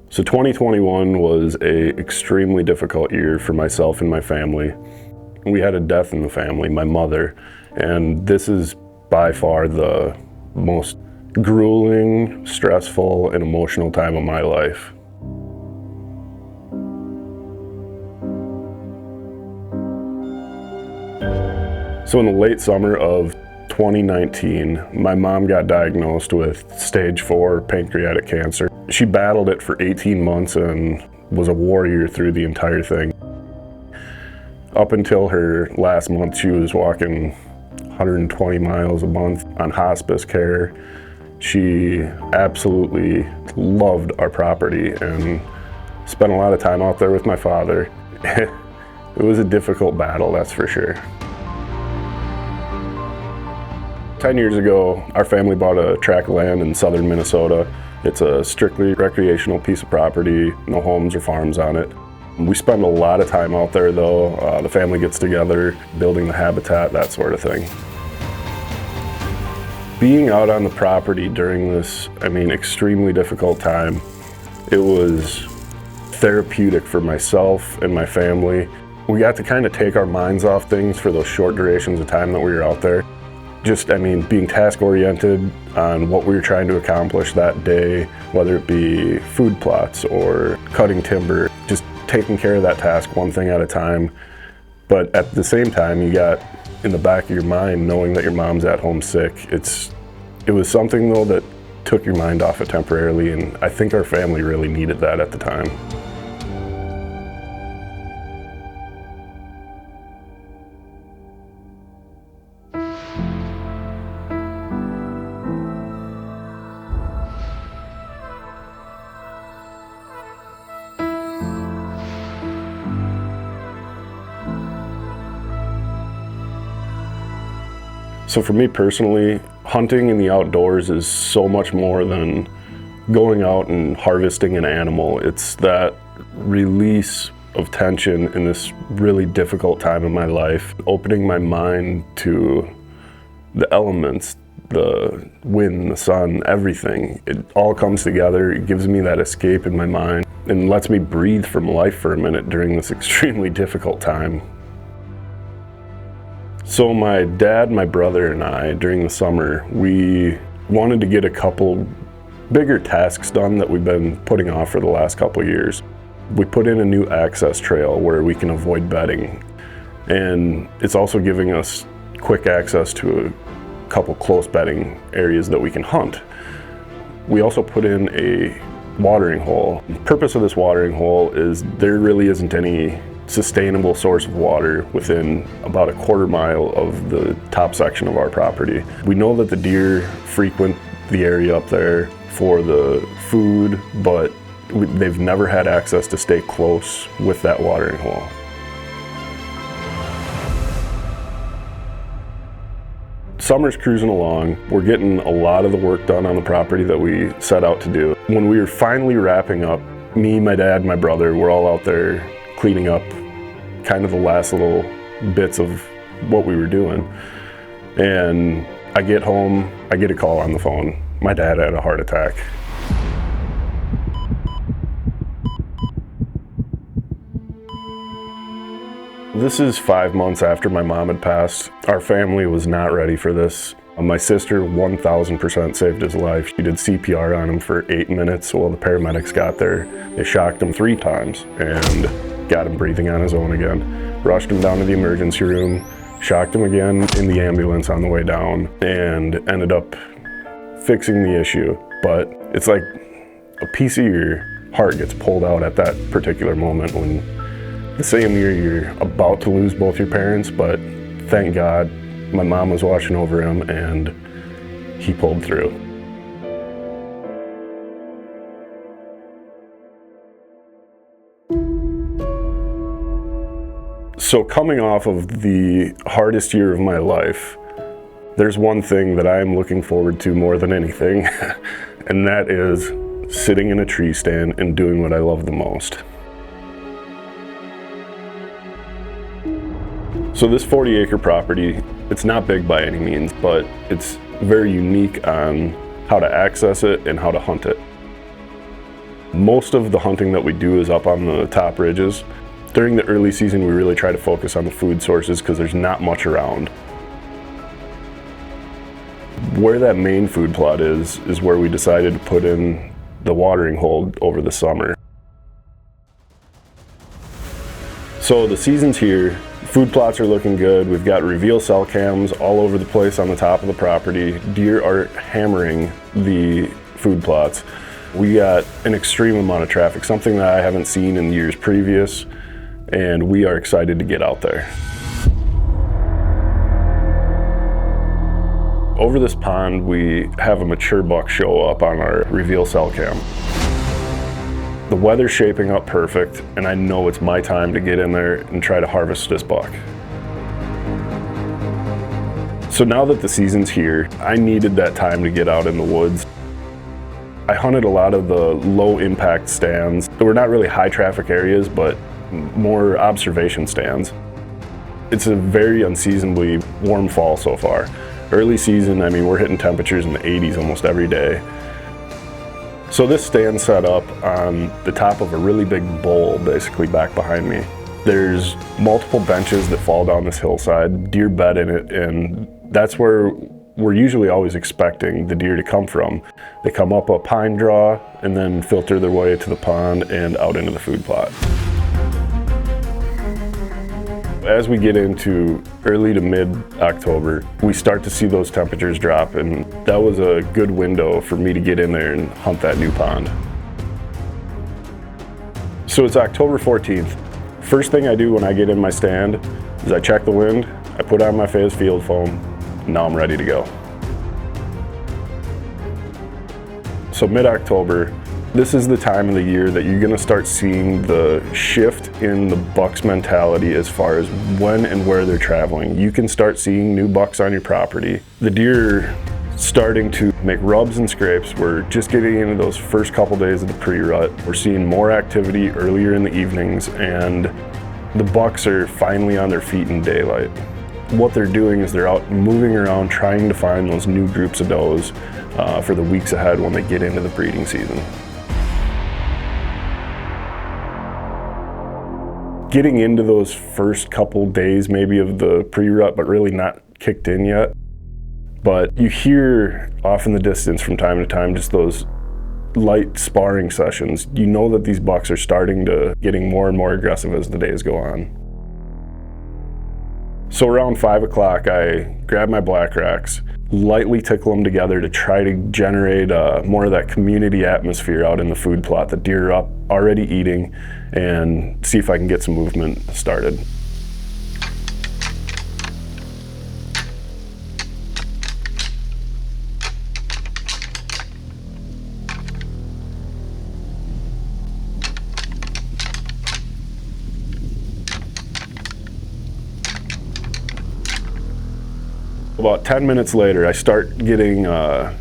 So 2021 was a extremely difficult year for myself and my family. We had a death in the family, my mother, and this is by far the most grueling, stressful, and emotional time of my life. So in the late summer of 2019, my mom got diagnosed with stage 4 pancreatic cancer. She battled it for 18 months and was a warrior through the entire thing. Up until her last month, she was walking 120 miles a month on hospice care. She absolutely loved our property and spent a lot of time out there with my father. It was a difficult battle, that's for sure. 10 years ago, our family bought a tract of land in southern Minnesota. It's a strictly recreational piece of property, no homes or farms on it. We spend a lot of time out there though. The family gets together, building the habitat, that sort of thing. Being out on the property during this, extremely difficult time, it was therapeutic for myself and my family. We got to kind of take our minds off things for those short durations of time that we were out there. Just, being task-oriented on what we were trying to accomplish that day, whether it be food plots or cutting timber, just taking care of that task one thing at a time. But at the same time, you got in the back of your mind knowing that your mom's at home sick. It was something though that took your mind off it temporarily, and I think our family really needed that at the time. So for me personally, hunting in the outdoors is so much more than going out and harvesting an animal. It's that release of tension in this really difficult time in my life, opening my mind to the elements, the wind, the sun, everything. It all comes together. It gives me that escape in my mind and lets me breathe from life for a minute during this extremely difficult time. So my dad, my brother, and I, during the summer, we wanted to get a couple bigger tasks done that we've been putting off for the last couple years. We put in a new access trail where we can avoid bedding, and it's also giving us quick access to a couple close bedding areas that we can hunt. We also put in a watering hole. The purpose of this watering hole is there really isn't any sustainable source of water within about a quarter mile of the top section of our property. We know that the deer frequent the area up there for the food, but they've never had access to stay close with that watering hole. Summer's cruising along. We're getting a lot of the work done on the property that we set out to do. When we were finally wrapping up, me, my dad, my brother, we're all out there cleaning up kind of the last little bits of what we were doing. And I get home, I get a call on the phone. My dad had a heart attack. This is 5 months after my mom had passed. Our family was not ready for this. My sister 1000% saved his life. She did CPR on him for 8 minutes while the paramedics got there. They shocked him 3 times and got him breathing on his own again. Rushed him down to the emergency room, shocked him again in the ambulance on the way down, and ended up fixing the issue. But it's like a piece of your heart gets pulled out at that particular moment when the same year you're about to lose both your parents, but thank God my mom was watching over him and he pulled through. So coming off of the hardest year of my life, there's one thing that I'm looking forward to more than anything, and that is sitting in a tree stand and doing what I love the most. So this 40-acre property, it's not big by any means, but it's very unique on how to access it and how to hunt it. Most of the hunting that we do is up on the top ridges. During the early season, we really try to focus on the food sources because there's not much around. Where that main food plot is where we decided to put in the watering hole over the summer. So the season's here, food plots are looking good. We've got reveal cell cams all over the place on the top of the property. Deer are hammering the food plots. We got an extreme amount of traffic, something that I haven't seen in years previous, and we are excited to get out there. Over this pond, we have a mature buck show up on our reveal cell cam. The weather's shaping up perfect, and I know it's my time to get in there and try to harvest this buck. So now that the season's here, I needed that time to get out in the woods. I hunted a lot of the low impact stands. They were not really high traffic areas, but more observation stands. It's a very unseasonably warm fall so far. Early season, I mean, we're hitting temperatures in the 80s almost every day. So this stand set up on the top of a really big bowl, basically back behind me. There's multiple benches that fall down this hillside, deer bed in it, and that's where we're usually always expecting the deer to come from. They come up a pine draw and then filter their way to the pond and out into the food plot. As we get into early to mid-October, we start to see those temperatures drop, and that was a good window for me to get in there and hunt that new pond. So it's October 14th. First thing I do when I get in my stand is I check the wind, I put on my phase field foam, and now I'm ready to go. So mid-October, this is the time of the year that you're gonna start seeing the shift in the buck's mentality as far as when and where they're traveling. You can start seeing new bucks on your property. The deer starting to make rubs and scrapes. We're just getting into those first couple days of the pre-rut. We're seeing more activity earlier in the evenings, and the bucks are finally on their feet in daylight. What they're doing is they're out moving around trying to find those new groups of does for the weeks ahead when they get into the breeding season. Getting into those first couple days maybe of the pre-rut, but really not kicked in yet. But you hear off in the distance from time to time just those light sparring sessions. You know that these bucks are starting to getting more and more aggressive as the days go on. So around 5 o'clock, I grab my black racks, lightly tickle them together to try to generate more of that community atmosphere out in the food plot. The deer are up already eating, and see if I can get some movement started. About 10 minutes later, I start getting a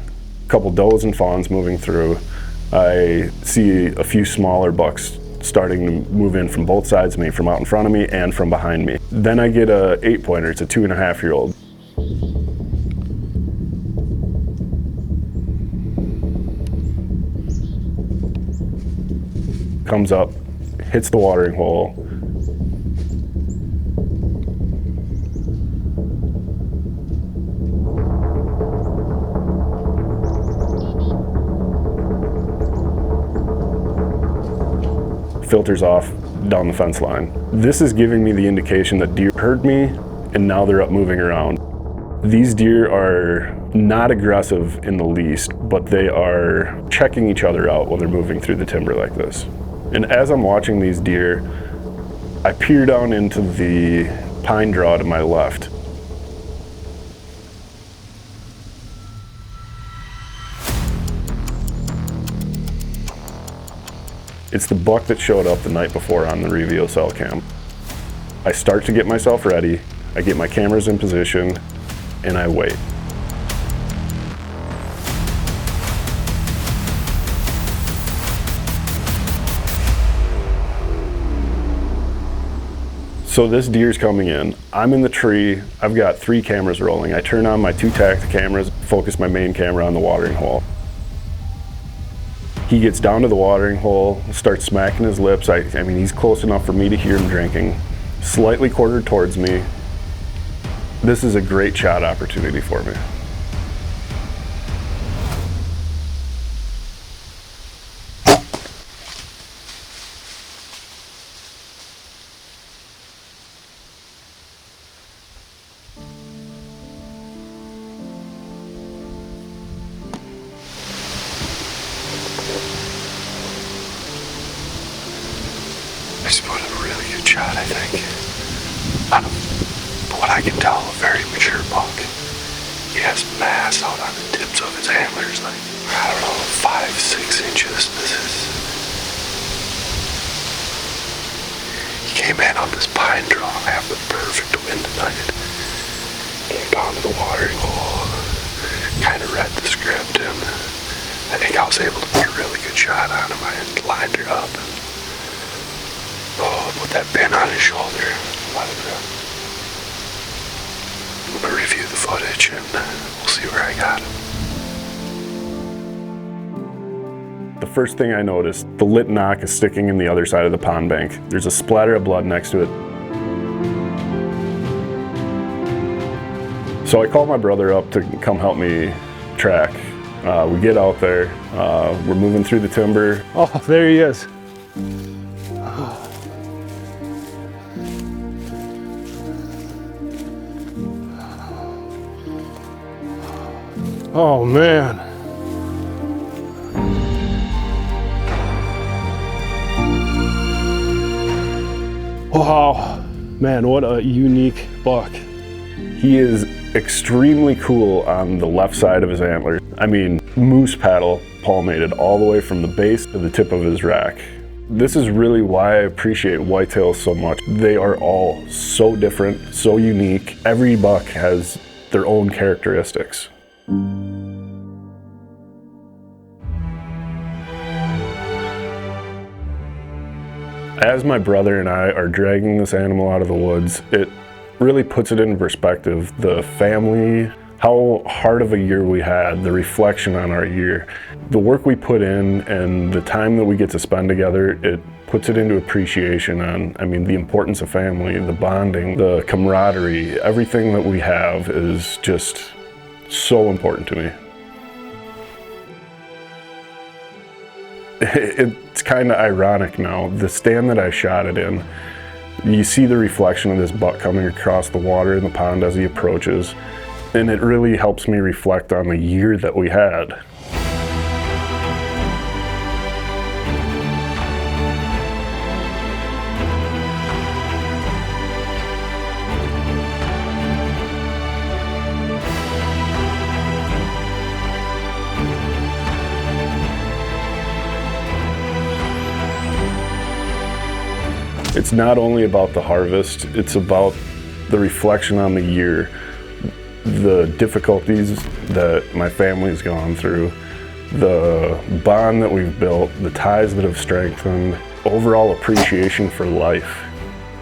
couple does and fawns moving through. I see a few smaller bucks starting to move in from both sides of me, from out in front of me and from behind me. Then I get a 8-pointer, it's a 2.5-year-old. Comes up, hits the watering hole. Filters off down the fence line. This is giving me the indication that deer heard me and now they're up moving around. These deer are not aggressive in the least, but they are checking each other out when they're moving through the timber like this. And as I'm watching these deer, I peer down into the pine draw to my left. It's the buck that showed up the night before on the reveal cell cam. I start to get myself ready, I get my cameras in position, and I wait. So this deer's coming in. I'm in the tree, I've got 3 cameras rolling. I turn on my 2 tactic cameras, focus my main camera on the watering hole. He gets down to the watering hole, starts smacking his lips. I mean, he's close enough for me to hear him drinking. Slightly quartered towards me. This is a great shot opportunity for me. I just put a really good shot, I think. But what I can tell, a very mature buck. He has mass out on the tips of his antlers, like, I don't know, 5-6 inches. He came in on this pine draw, I have the perfect wind tonight. Came down to the watering hole, kind of read the script, and I think I was able to put a really good shot on him. I lined her up. Put that pin on his shoulder, let it rip. I'm gonna review the footage and we'll see where I got him. The first thing I noticed, the lit knock is sticking in the other side of the pond bank. There's a splatter of blood next to it. So I called my brother up to come help me track. We get out there, we're moving through the timber. Oh, there he is. Oh man. Wow, man, what a unique buck. He is extremely cool on the left side of his antlers. I mean, moose paddle palmated all the way from the base to the tip of his rack. This is really why I appreciate whitetails so much. They are all so different, so unique. Every buck has their own characteristics. As my brother and I are dragging this animal out of the woods, it really puts it into perspective. The family, how hard of a year we had, the reflection on our year, the work we put in and the time that we get to spend together, it puts it into appreciation on, I mean, the importance of family, the bonding, the camaraderie, everything that we have is just so important to me. It's kind of ironic now. The stand that I shot it in, you see the reflection of this buck coming across the water in the pond as he approaches, and it really helps me reflect on the year that we had. It's not only about the harvest, it's about the reflection on the year, the difficulties that my family's gone through, the bond that we've built, the ties that have strengthened, overall appreciation for life.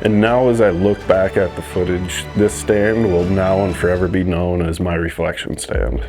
And now as I look back at the footage, this stand will now and forever be known as my reflection stand.